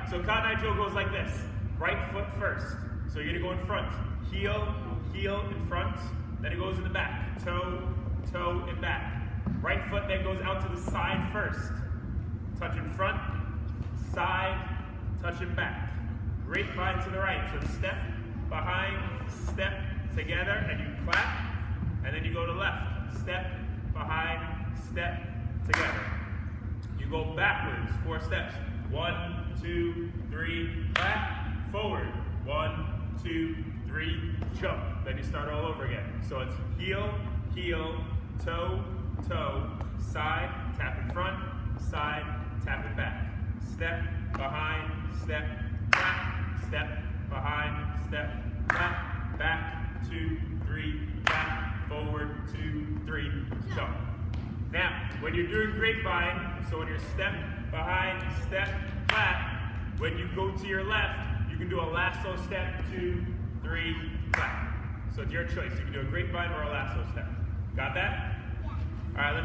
so Cotton Eye Joe goes like this. Right foot first. So you're gonna go in front. Heel, heel in front. Then it goes in the back. Toe, toe in back. Right foot then goes out to the side first. Touch in front, side, touch in back. Grapevine to the right. So step, behind, step, together, and you clap. And then you go to left. Step, behind, step, together. You go backwards, 4 steps. 1, 2, 3, clap, forward. 1, 2, 3, jump. Then you start all over again. So it's heel, heel, toe, toe, side, tap in front, side, tap in back. Step, behind, step, clap, step, behind, step, clap, back, 2, 3, clap, forward, 2, 3, jump. Now, when you're doing grapevine, so when you're step, behind, step, clap, when you go to your left, you can do a lasso step, 2, 3, clap. So it's your choice. You can do a grapevine or a lasso step. Got that? All right.